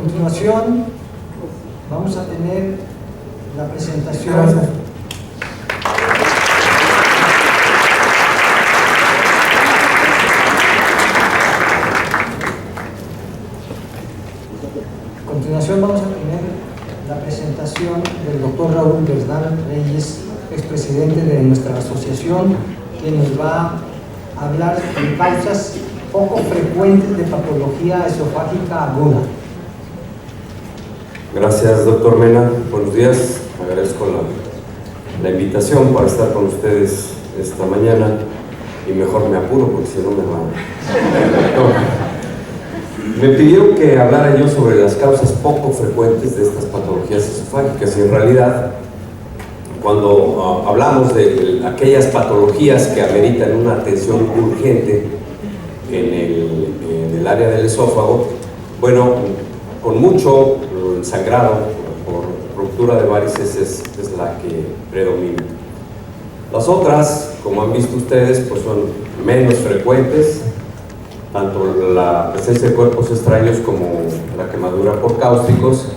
continuación vamos a tener la presentación. Gracias. A continuación vamos a tener la presentación del doctor Raúl Berzán Reyes, expresidente de nuestra asociación, quien nos va a hablar de causas poco frecuentes de patología esofágica aguda. Gracias, doctor Mena. Buenos días. Agradezco la invitación para estar con ustedes esta mañana y mejor me apuro porque si no me va. Me pidieron que hablara yo sobre las causas poco frecuentes de estas patologías esofágicas y en realidad cuando hablamos de aquellas patologías que ameritan una atención urgente en el área del esófago, bueno, con mucho sangrado por ruptura de varices es la que predomina. Las como han visto ustedes, pues son menos frecuentes, tanto la presencia de cuerpos extraños como la quemadura por cáusticos,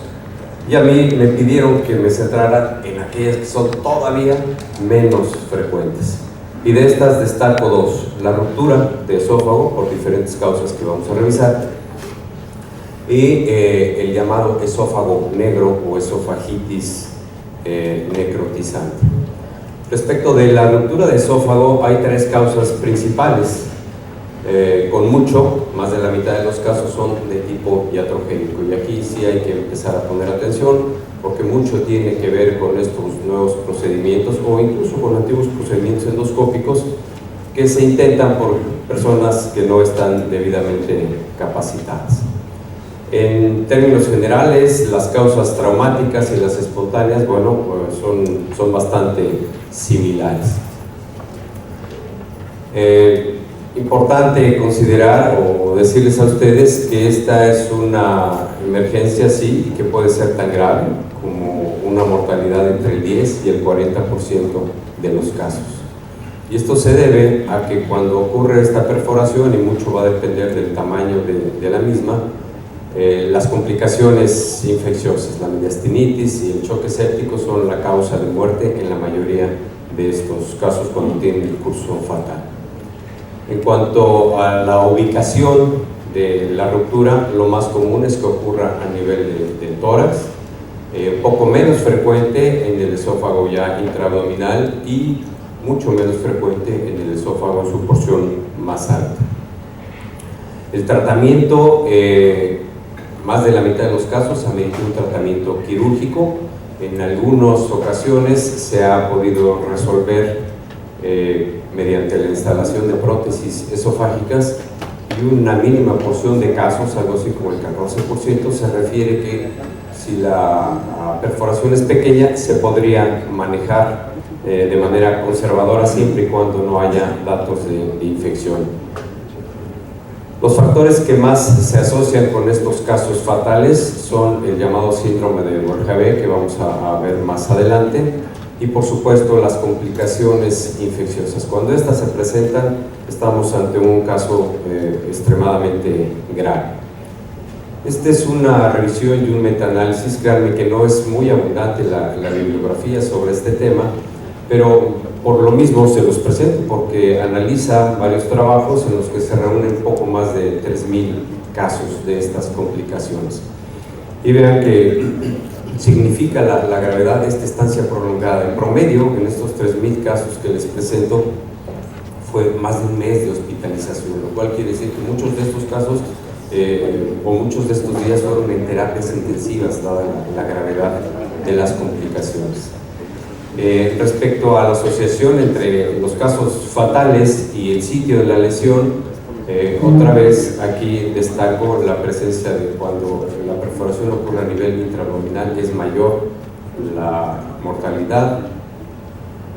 y a mí me pidieron que me centrara en aquellas que son todavía menos frecuentes. Y de estas destaco dos: la ruptura de esófago por diferentes causas que vamos a revisar, y el llamado esófago negro o esofagitis necrotizante. Respecto de la ruptura de esófago, hay tres causas principales. Con mucho, más de la mitad de los casos son de tipo iatrogénico, y aquí sí hay que empezar a poner atención porque mucho tiene que ver con estos nuevos procedimientos o incluso con antiguos procedimientos endoscópicos que se intentan por personas que no están debidamente capacitadas. En términos generales, las causas traumáticas y las espontáneas, bueno, son bastante similares. Importante considerar o decirles a ustedes que esta es una emergencia, sí, que puede ser tan grave como una mortalidad entre el 10 y el 40% de los casos. Y esto se debe a que cuando ocurre esta perforación, y mucho va a depender del tamaño de la misma, las complicaciones infecciosas, la mediastinitis y el choque séptico son la causa de muerte en la mayoría de estos casos cuando tienen el curso fatal. En cuanto a la ubicación de la ruptura, lo más común es que ocurra a nivel del tórax, poco menos frecuente en el esófago ya intraabdominal y mucho menos frecuente en el esófago en su porción más alta. El tratamiento, más de la mitad de los casos, amerita un tratamiento quirúrgico. En algunas ocasiones se ha podido resolver mediante la instalación de prótesis esofágicas, y una mínima porción de casos, algo así como el 14%, se refiere que si la perforación es pequeña se podría manejar de manera conservadora siempre y cuando no haya datos de infección. Los factores que más se asocian con estos casos fatales son el llamado síndrome de Borja-B, que vamos a ver más adelante, y por supuesto las complicaciones infecciosas. Cuando estas se presentan, estamos ante un caso extremadamente grave. Esta es una revisión y un metaanálisis. Créanme que no es muy abundante la bibliografía sobre este tema, pero por lo mismo se los presento porque analiza varios trabajos en los que se reúnen poco más de 3,000 casos de estas complicaciones. Y vean que significa la gravedad de esta estancia prolongada. En promedio, en estos 3,000 casos que les presento, fue más de un mes de hospitalización, lo cual quiere decir que muchos de estos casos o muchos de estos días fueron en terapias intensivas, dada la gravedad de las complicaciones. Respecto a la asociación entre los casos fatales y el sitio de la lesión, otra vez aquí destaco la presencia de cuando la perforación ocurre a nivel intraabdominal, es mayor la mortalidad,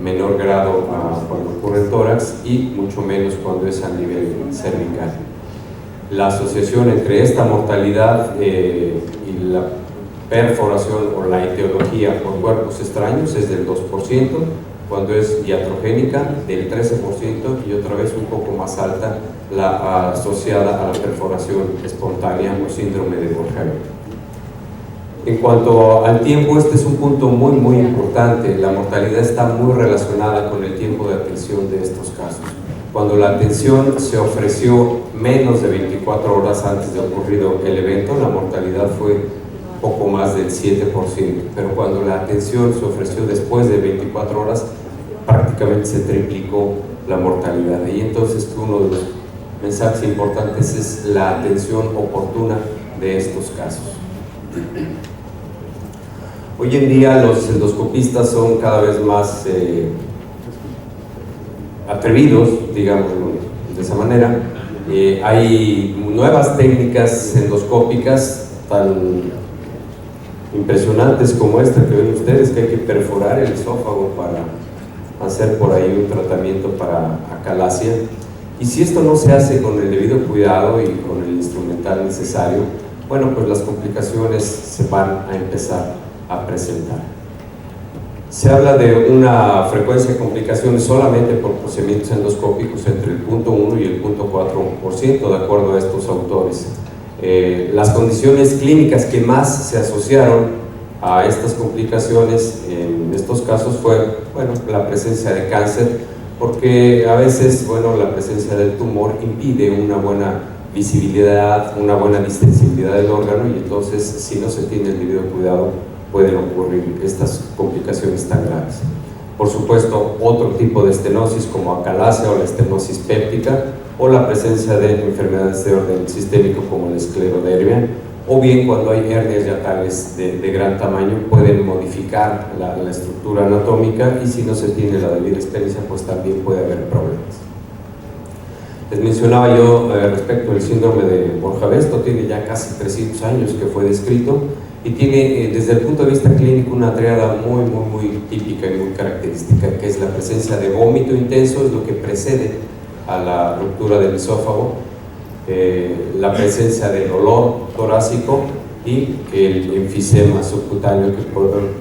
menor grado cuando ocurre en tórax y mucho menos cuando es a nivel cervical. La asociación entre esta mortalidad y la perforación o la etiología por cuerpos extraños es del 2%, cuando es iatrogénica del 13%, y otra vez un poco más alta la asociada a la perforación espontánea o síndrome de Borja-B. En cuanto al tiempo, este es un punto muy importante. La mortalidad está muy relacionada con el tiempo de atención de estos casos. Cuando la atención se ofreció menos de 24 horas antes de ocurrido el evento, la mortalidad fue poco más del 7%, pero cuando la atención se ofreció después de 24 horas, prácticamente se triplicó la mortalidad. Y entonces uno de los mensajes importantes es la atención oportuna de estos casos. Hoy en día los endoscopistas son cada vez más atrevidos, digámoslo de esa manera. Hay nuevas técnicas endoscópicas tan impresionantes como esta que ven ustedes, que hay que perforar el esófago para hacer por ahí un tratamiento para acalasia. Y si esto no se hace con el debido cuidado y con el instrumental necesario, bueno, pues las complicaciones se van a empezar a presentar. Se habla de una frecuencia de complicaciones solamente por procedimientos endoscópicos entre el 0.1 y el 0.4%, de acuerdo a estos autores. Las condiciones clínicas que más se asociaron a estas complicaciones en estos casos fue, bueno, la presencia de cáncer, porque a veces, bueno, la presencia del tumor impide una buena visibilidad, una buena distensibilidad del órgano, y entonces, si no se tiene el debido cuidado, pueden ocurrir estas complicaciones tan graves. Por supuesto, otro tipo de estenosis como acalasia o la estenosis péptica, o la presencia de enfermedades de orden sistémico como la esclerodermia, o bien cuando hay hernias hiatales de gran tamaño, pueden modificar la estructura anatómica, y si no se tiene la debida experiencia, pues también puede haber problemas. Les mencionaba yo respecto al síndrome de Borja-Vesto, tiene ya casi 300 años que fue descrito, y tiene desde el punto de vista clínico una triada muy típica y muy característica, que es la presencia de vómito intenso, es lo que precede a la ruptura del esófago, la presencia de dolor torácico y el enfisema subcutáneo que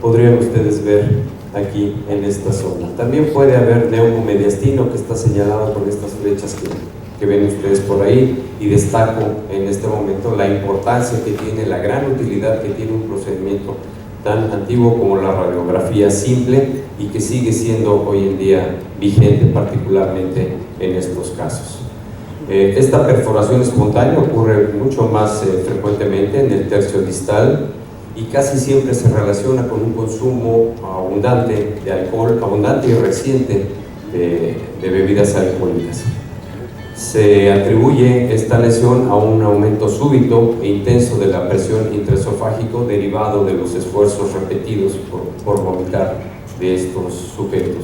podrían ustedes ver aquí en esta zona. También puede haber neumomediastino, que está señalado con estas flechas que ven ustedes por ahí, y destaco en este momento la importancia que tiene, la gran utilidad que tiene un procedimiento tan antiguo como la radiografía simple, y que sigue siendo hoy en día vigente, particularmente en estos casos. Esta perforación espontánea ocurre mucho más frecuentemente en el tercio distal, y casi siempre se relaciona con un consumo abundante de alcohol, abundante y reciente de bebidas alcohólicas. Se atribuye esta lesión a un aumento súbito e intenso de la presión intraesofágica derivado de los esfuerzos repetidos por vomitar de estos sujetos.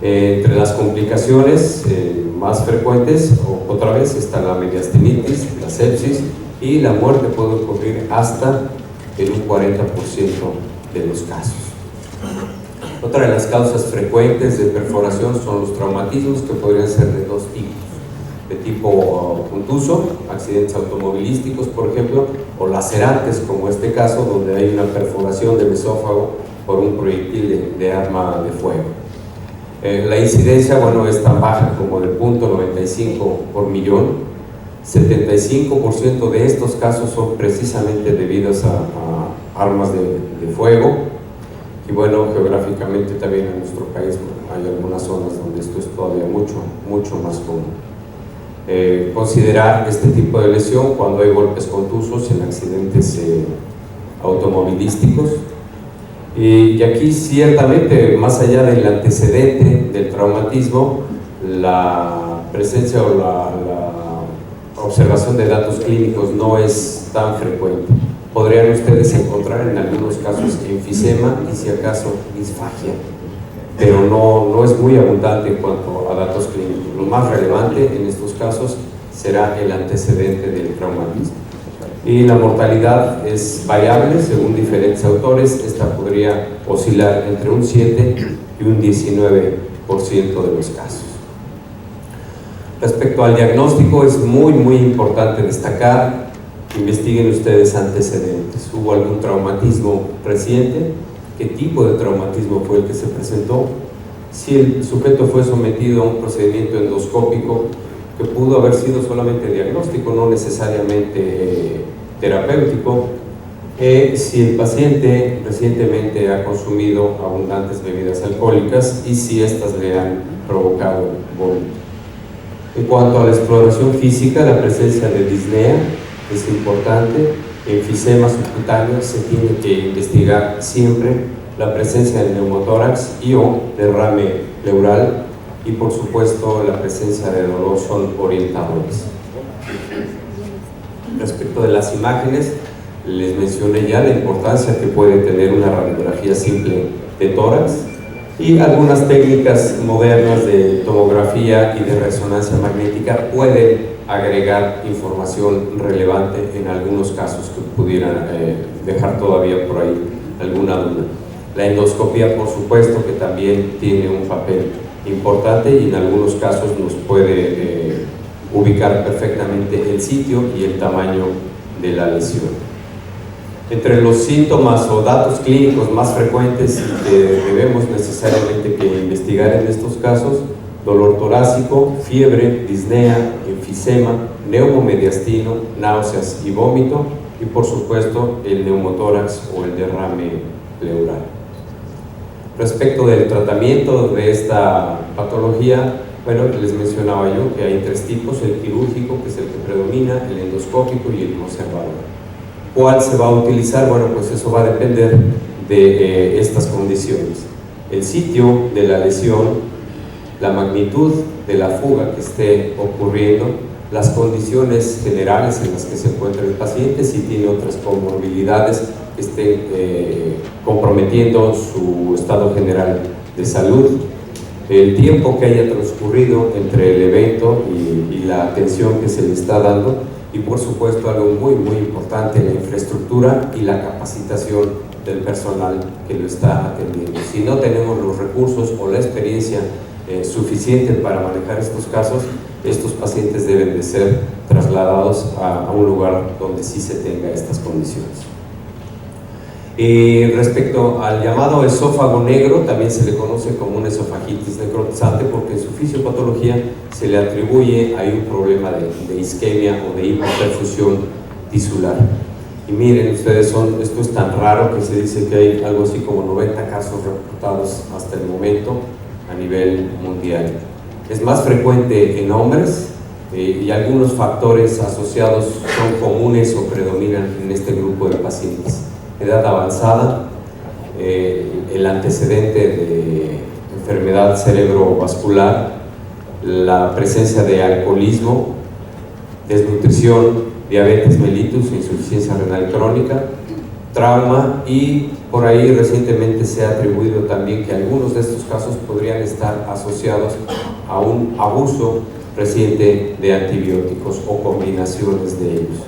Entre las complicaciones más frecuentes, otra vez, está la mediastinitis, la sepsis, y la muerte puede ocurrir hasta en un 40% de los casos. Otra de las causas frecuentes de perforación son los traumatismos, que podrían ser de dos tipos: de tipo contuso, accidentes automovilísticos, por ejemplo, o lacerantes, como este caso, donde hay una perforación del esófago por un proyectil de arma de fuego. La incidencia, bueno, es tan baja como de 0.95 por millón. 75% de estos casos son precisamente debidos a armas de fuego, y bueno, geográficamente también en nuestro país hay algunas zonas donde esto es todavía mucho más común. Considerar este tipo de lesión cuando hay golpes contusos en accidentes automovilísticos. Y aquí ciertamente, más allá del antecedente del traumatismo, la presencia o la observación de datos clínicos no es tan frecuente. Podrían ustedes encontrar en algunos casos enfisema y, si acaso, disfagia, pero no es muy abundante en cuanto a datos clínicos. Lo más relevante en estos casos será el antecedente del traumatismo. Y la mortalidad es variable según diferentes autores. Esta podría oscilar entre un 7 y un 19% de los casos. Respecto al diagnóstico, es muy importante destacar: investiguen ustedes antecedentes. ¿Hubo algún traumatismo reciente? ¿Qué tipo de traumatismo fue el que se presentó? Si el sujeto fue sometido a un procedimiento endoscópico que pudo haber sido solamente diagnóstico, no necesariamente terapéutico, si el paciente recientemente ha consumido abundantes bebidas alcohólicas y si éstas le han provocado vómito. En cuanto a la exploración física, la presencia de disnea es importante. Enfisema subcutáneo se tiene que investigar siempre la presencia de neumotórax y o derrame pleural, y por supuesto la presencia de dolor son orientadores. Respecto de las imágenes, les mencioné ya la importancia que puede tener una radiografía simple de tórax y algunas técnicas modernas de tomografía y de resonancia magnética pueden agregar información relevante en algunos casos que pudieran dejar todavía por ahí alguna duda. La endoscopía, por supuesto, que también tiene un papel importante y en algunos casos nos puede ubicar perfectamente el sitio y el tamaño de la lesión. Entre los síntomas o datos clínicos más frecuentes que debemos necesariamente que investigar en estos casos: dolor torácico, fiebre, disnea, enfisema, neumomediastino, náuseas y vómito, y por supuesto el neumotórax o el derrame pleural. Respecto del tratamiento de esta patología, bueno, les mencionaba yo que hay tres tipos: el quirúrgico, que es el que predomina, el endoscópico y el conservador. ¿Cuál se va a utilizar? Bueno, pues eso va a depender de estas condiciones: el sitio de la lesión, la magnitud de la fuga que esté ocurriendo, las condiciones generales en las que se encuentra el paciente, si tiene otras comorbilidades que estén comprometiendo su estado general de salud, el tiempo que haya transcurrido entre el evento y la atención que se le está dando, y por supuesto algo muy importante, la infraestructura y la capacitación del personal que lo está atendiendo. Si no tenemos los recursos o la experiencia suficiente para manejar estos casos, estos pacientes deben de ser trasladados a un lugar donde sí se tenga estas condiciones. Respecto al llamado esófago negro, también se le conoce como una esofagitis necrotizante porque en su fisiopatología se le atribuye a un problema de isquemia o de hipoperfusión tisular. Y miren ustedes, esto es tan raro que se dice que hay algo así como 90 casos reportados hasta el momento a nivel mundial. Es más frecuente en hombres y algunos factores asociados son comunes o predominan en este grupo de pacientes: edad avanzada, el antecedente de enfermedad cerebrovascular, la presencia de alcoholismo, desnutrición, diabetes mellitus, insuficiencia renal crónica, trauma, y por ahí recientemente se ha atribuido también que algunos de estos casos podrían estar asociados a un abuso reciente de antibióticos o combinaciones de ellos.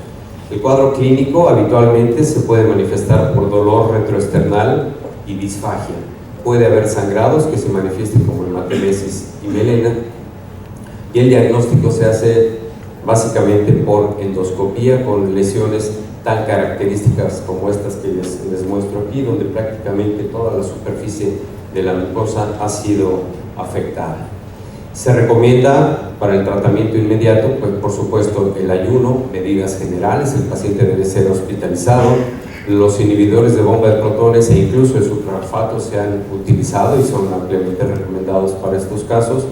El cuadro clínico habitualmente se puede manifestar por dolor retroesternal y disfagia. Puede haber sangrados que se manifiesten como hematemesis y melena, y el diagnóstico se hace básicamente por endoscopía con lesiones tan características como estas que les muestro aquí, donde prácticamente toda la superficie de la mucosa ha sido afectada. Se recomienda para el tratamiento inmediato, pues por supuesto, el ayuno, medidas generales, el paciente debe ser hospitalizado, los inhibidores de bomba de protones e incluso el sucralfato se han utilizado y son ampliamente recomendados para estos casos.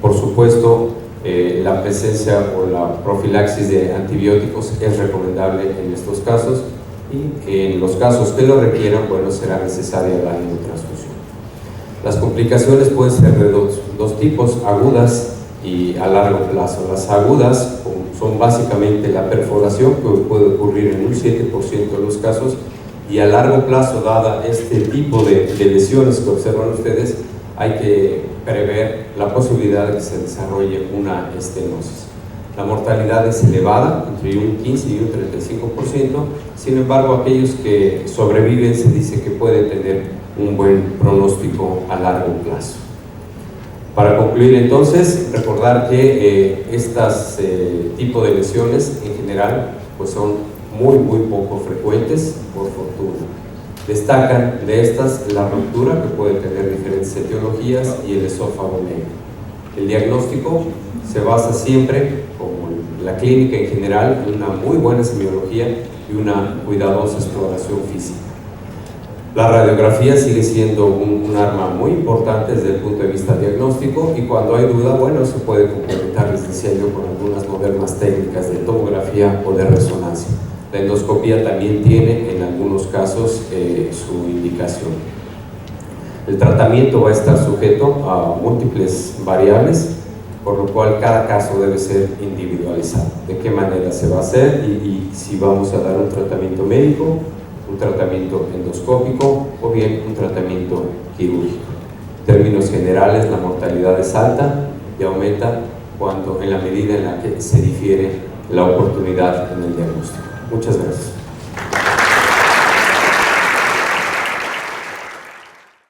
Por supuesto, la presencia o la profilaxis de antibióticos es recomendable en estos casos, y en los casos que lo requieran, bueno, será necesaria la hemotransfusión. Las complicaciones pueden ser de dos tipos: agudas y a largo plazo. Las agudas son básicamente la perforación, que puede ocurrir en un 7% de los casos, y a largo plazo, dada este tipo de lesiones que observan ustedes, hay que prever la posibilidad de que se desarrolle una estenosis. La mortalidad es elevada, entre un 15 y un 35%, sin embargo, aquellos que sobreviven se dice que pueden tener un buen pronóstico a largo plazo. Para concluir entonces, recordar que estas tipo de lesiones en general pues son muy poco frecuentes, por fortuna. Destacan de estas la ruptura, que puede tener diferentes etiologías, y el esófago negro. El diagnóstico se basa siempre, como la clínica en general, en una muy buena semiología y una cuidadosa exploración física. La radiografía sigue siendo un arma muy importante desde el punto de vista diagnóstico, y cuando hay duda, bueno, se puede complementar, les decía yo, con algunas modernas técnicas de tomografía o de resonancia. La endoscopía también tiene en algunos casos su indicación. El tratamiento va a estar sujeto a múltiples variables, por lo cual cada caso debe ser individualizado. De qué manera se va a hacer y si vamos a dar un tratamiento médico, un tratamiento endoscópico o bien un tratamiento quirúrgico. En términos generales, la mortalidad es alta y aumenta en la medida en la que se difiere la oportunidad en el diagnóstico. Muchas gracias.